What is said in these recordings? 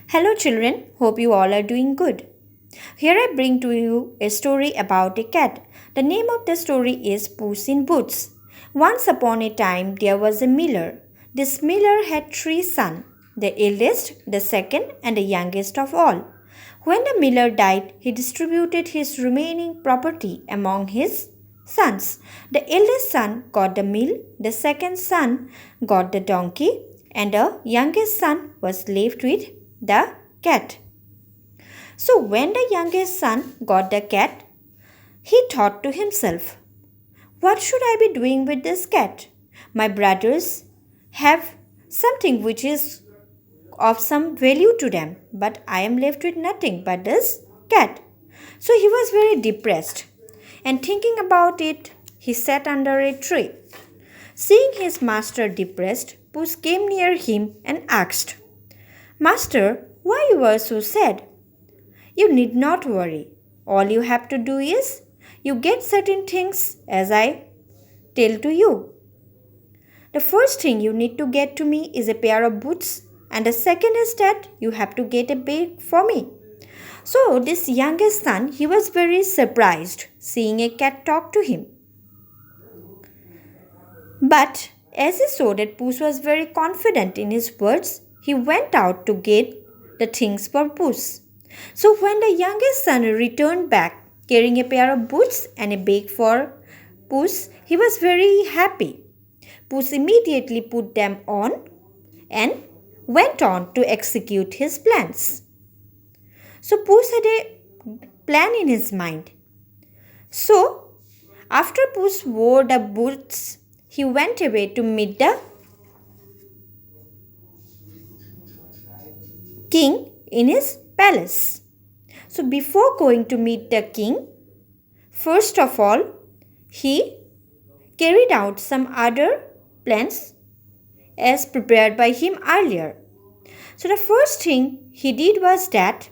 Hello, children. Hope you all are doing good. Here I bring to you a story about a cat. The name of the story is Puss in Boots. Once upon a time, there was a miller. This miller had three sons, the eldest, the second, and the youngest of all. When the miller died, he distributed his remaining property among his sons. The eldest son got the mill, the second son got the donkey, and the youngest son was left with the cat. So when the youngest son got the cat, he thought to himself, what should I be doing with this cat? My brothers have something which is of some value to them, but I am left with nothing but this cat. So he was very depressed, and thinking about it, he sat under a tree. Seeing his master depressed, Puss came near him and asked, Master, why you are so sad? You need not worry. All you have to do is you get certain things as I tell to you. The first thing you need to get to me is a pair of boots, and the second is that you have to get a bag for me. So this youngest son, he was very surprised seeing a cat talk to him. But as he saw that Puss was very confident in his words, he went out to get the things for Puss. So when the youngest son returned back carrying a pair of boots and a bag for Puss, he was very happy. Puss immediately put them on and went on to execute his plans. So Puss had a plan in his mind. So after Puss wore the boots, he went away to meet the king in his palace. So before going to meet the king, first of all, he carried out some other plans as prepared by him earlier. So the first thing he did was that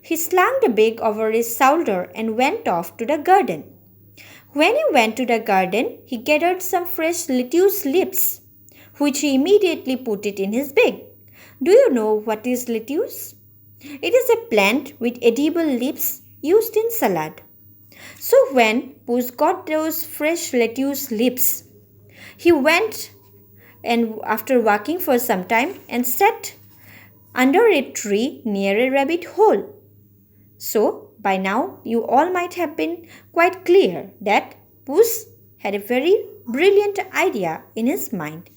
he slung the bag over his shoulder and went off to the garden. When he went to the garden, he gathered some fresh lettuce leaves, which he immediately put it in his bag. Do you know what is lettuce? It is a plant with edible leaves used in salad. So when Puss got those fresh lettuce leaves, he went and after walking for some time and sat under a tree near a rabbit hole. So by now you all might have been quite clear that Puss had a very brilliant idea in his mind.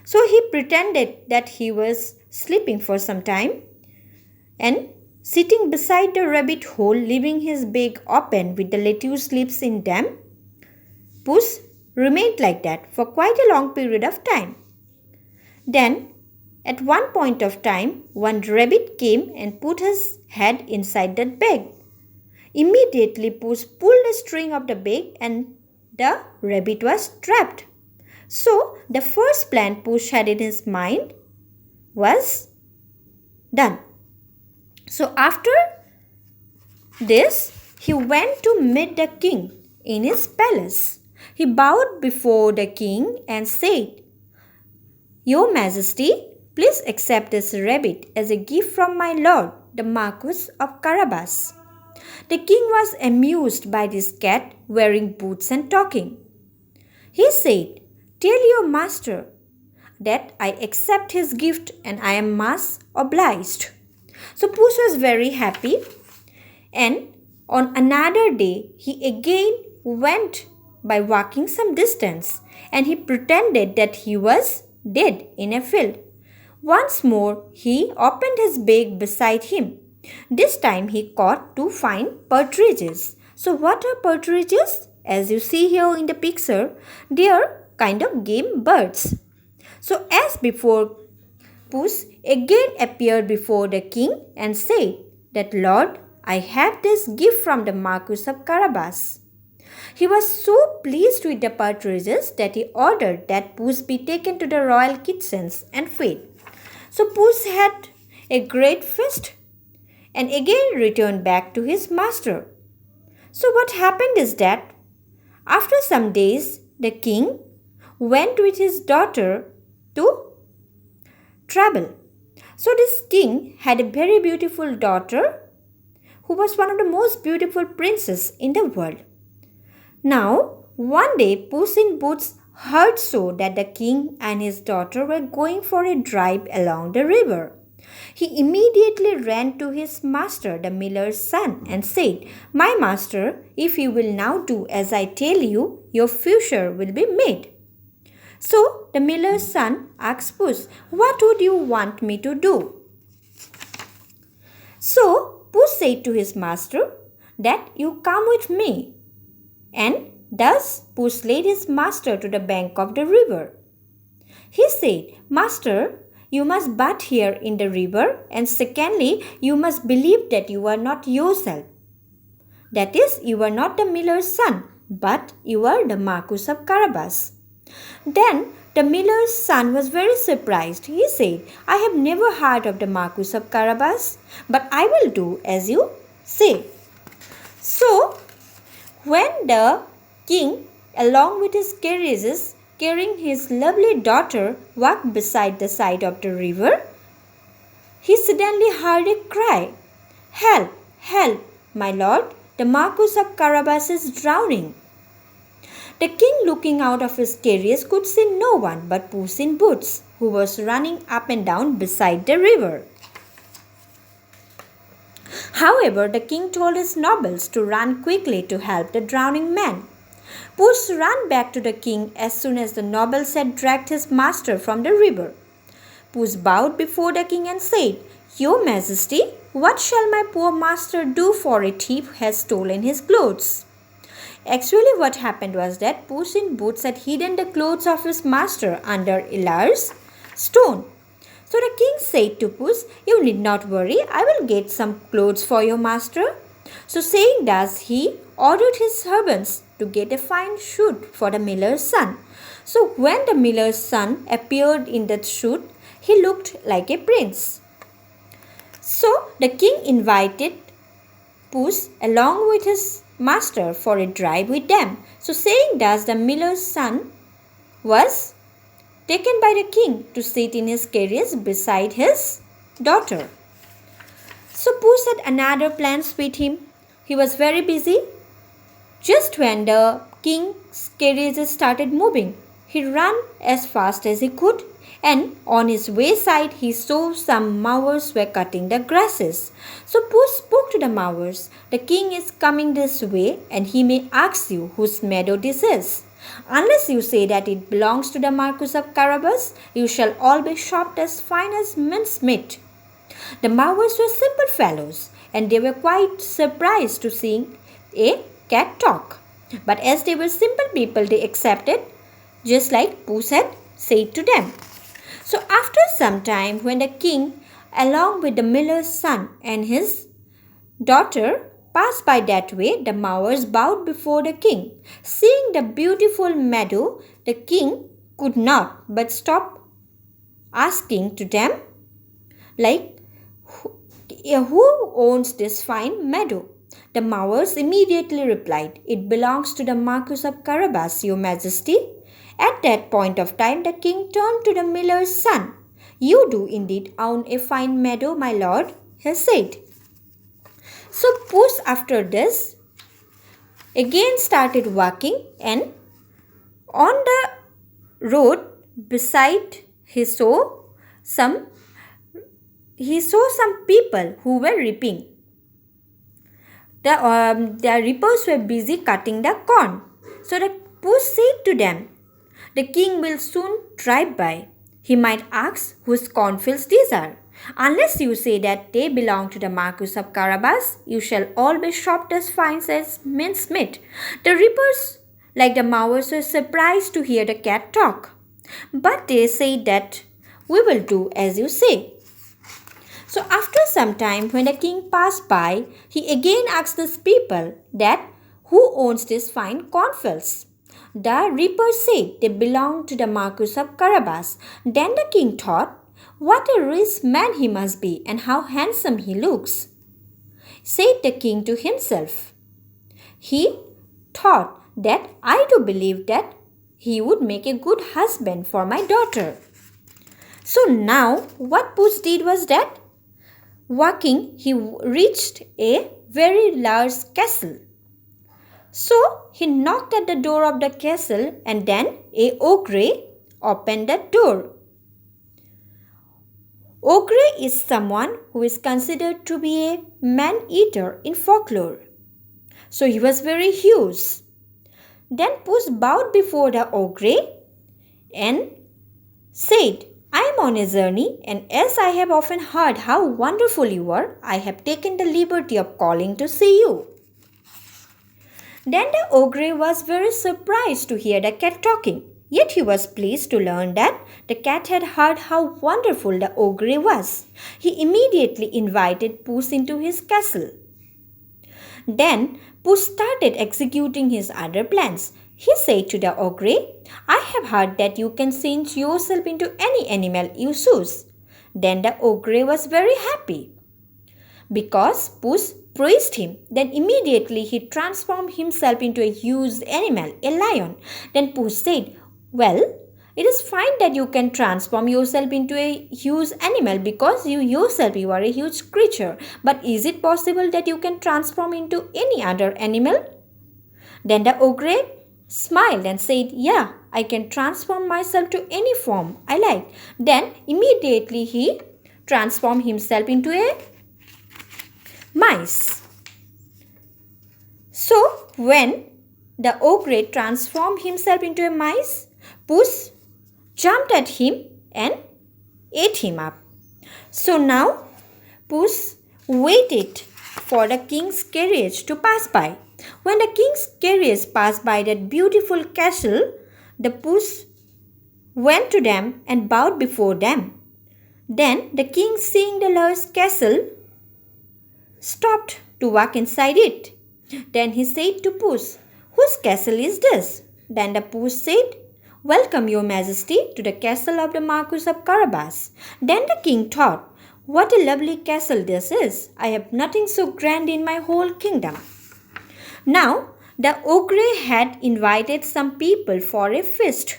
So he pretended that he was sleeping for some time and sitting beside the rabbit hole, leaving his bag open with the lettuce leaves in them, Puss remained like that for quite a long period of time. Then, at one point of time, one rabbit came and put his head inside that bag. Immediately, Puss pulled the string of the bag and the rabbit was trapped. So, the first plan Puss had in his mind was done. So after this, he went to meet the king in his palace. He bowed before the king and said, Your Majesty, please accept this rabbit as a gift from my lord, the Marquis of Carabas. The king was amused by this cat wearing boots and talking. He said, Tell your master that I accept his gift and I am much obliged. So Puss was very happy, and on another day he again went by walking some distance, and he pretended that he was dead in a field. Once more he opened his bag beside him. This time he caught two fine partridges. So what are partridges? As you see here in the picture, they are kind of game birds. So as before, Puss again appeared before the king and said that, Lord, I have this gift from the Marquis of Carabas. He was so pleased with the partridges that he ordered that Puss be taken to the royal kitchens and fed. So Puss had a great feast and again returned back to his master. So what happened is that after some days, the king went with his daughter to travel. So this king had a very beautiful daughter who was one of the most beautiful princes in the world. Now, one day Puss in Boots heard so that the king and his daughter were going for a drive along the river. He immediately ran to his master, the miller's son, and said, "My master, if you will now do as I tell you, your future will be made." So the miller's son asked Puss, "What would you want me to do?" So Puss said to his master that you come with me. And thus Puss led his master to the bank of the river. He said, "Master, you must bathe here in the river, and secondly, you must believe that you are not yourself. That is, you are not the miller's son, but you are the Marquis of Carabas." Then the miller's son was very surprised. He said, "I have never heard of the Marquis of Carabas, but I will do as you say." So, when the king, along with his carriages, carrying his lovely daughter, walked beside the side of the river, he suddenly heard a cry, "Help! Help! My lord, the Marquis of Carabas is drowning." The king, looking out of his carriage, could see no one but Puss in Boots, who was running up and down beside the river. However, the king told his nobles to run quickly to help the drowning man. Puss ran back to the king as soon as the nobles had dragged his master from the river. Puss bowed before the king and said, "Your Majesty, what shall my poor master do, for a thief has stolen his clothes?" Actually, what happened was that Puss in Boots had hidden the clothes of his master under a large stone. So the king said to Puss, "You need not worry, I will get some clothes for your master." So saying thus, he ordered his servants to get a fine suit for the miller's son. So when the miller's son appeared in that suit, he looked like a prince. So the king invited Puss along with his master for a drive with them. So saying thus, the miller's son was taken by the king to sit in his carriage beside his daughter. So Puss had another plans with him. He was very busy. Just when the king's carriage started moving, he ran as fast as he could, and on his wayside he saw some mowers were cutting the grasses. So Puss spoke to the mowers, "The king is coming this way, and he may ask you whose meadow this is. Unless you say that it belongs to the Marquis of Carabas, you shall all be chopped as fine as mincemeat." The mowers were simple fellows, and they were quite surprised to see a cat talk. But as they were simple people, they accepted, just like Puss had said to them. So after some time, when the king, along with the miller's son and his daughter, passed by that way, the mowers bowed before the king. Seeing the beautiful meadow, the king could not but stop asking to them, like, who owns this fine meadow?" The mowers immediately replied, "It belongs to the Marquis of Carabas, your Majesty." At that point of time, the king turned to the miller's son. "You do indeed own a fine meadow, my lord," he said. So Puss, after this, again started walking, and on the road beside some he saw some people who were reaping. The reapers were busy cutting the corn. So the Puss said to them, "The king will soon drive by. He might ask whose cornfields these are. Unless you say that they belong to the Marquis of Carabas, you shall all be chopped as fine as mincemeat." The reapers, like the mowers, were surprised to hear the cat talk. But they said that, "We will do as you say." So after some time, when the king passed by, he again asked these people that, "Who owns these fine cornfields?" The reapers said they belong to the Marquis of Carabas. Then the king thought, "What a rich man he must be, and how handsome he looks," said the king to himself. He thought that, "I do believe that he would make a good husband for my daughter." So now what Puss did was that walking he reached a very large castle. So he knocked at the door of the castle and then a ogre opened the door. Ogre is someone who is considered to be a man-eater in folklore. So he was very huge. Then Puss bowed before the ogre and said, I am on a journey, and as I have often heard how wonderful you are, I have taken the liberty of calling to see you. Then the ogre was very surprised to hear the cat talking. Yet he was pleased to learn that the cat had heard how wonderful the ogre was. He immediately invited Puss into his castle. Then Puss started executing his other plans. He said to the ogre, I have heard that you can change yourself into any animal you choose. Then the ogre was very happy because Puss praised him. Then immediately he transformed himself into a huge animal, a lion. Then Puss said, well, it is fine that you can transform yourself into a huge animal because you are a huge creature. But is it possible that you can transform into any other animal? Then the ogre smiled and said, yeah, I can transform myself to any form I like. Then immediately he transformed himself into a mice. So when the ogre transformed himself into a mice, Puss jumped at him and ate him up. So now Puss waited for the king's carriage to pass by. When the king's carriage passed by that beautiful castle, the Puss went to them and bowed before them. Then the king, seeing the large castle, stopped to walk inside it. Then he said to Puss, whose castle is this? Then the Puss said, welcome, your majesty, to the castle of the Marquis of Carabas. Then the king thought, what a lovely castle this is. I have nothing so grand in my whole kingdom. Now, the ogre had invited some people for a feast.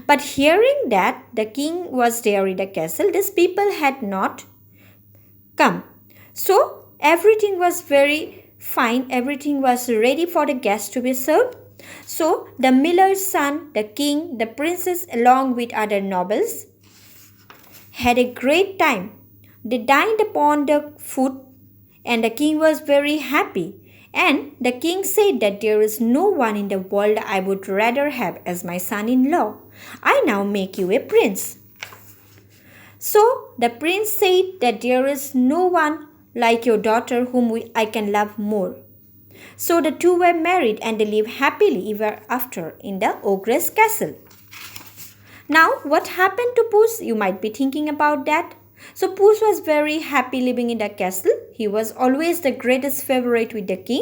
But hearing that the king was there in the castle, these people had not come. So, everything was very fine. Everything was ready for the guests to be served. So, the miller's son, the king, the princess, along with other nobles, had a great time. They dined upon the food, and the king was very happy. And the king said that there is no one in the world I would rather have as my son-in-law. I now make you a prince. So the prince said that there is no one like your daughter whom I can love more. So the two were married and they lived happily ever after in the ogre's castle. Now what happened to Puss? You might be thinking about that. So Puss was very happy living in the castle. He was always the greatest favorite with the king.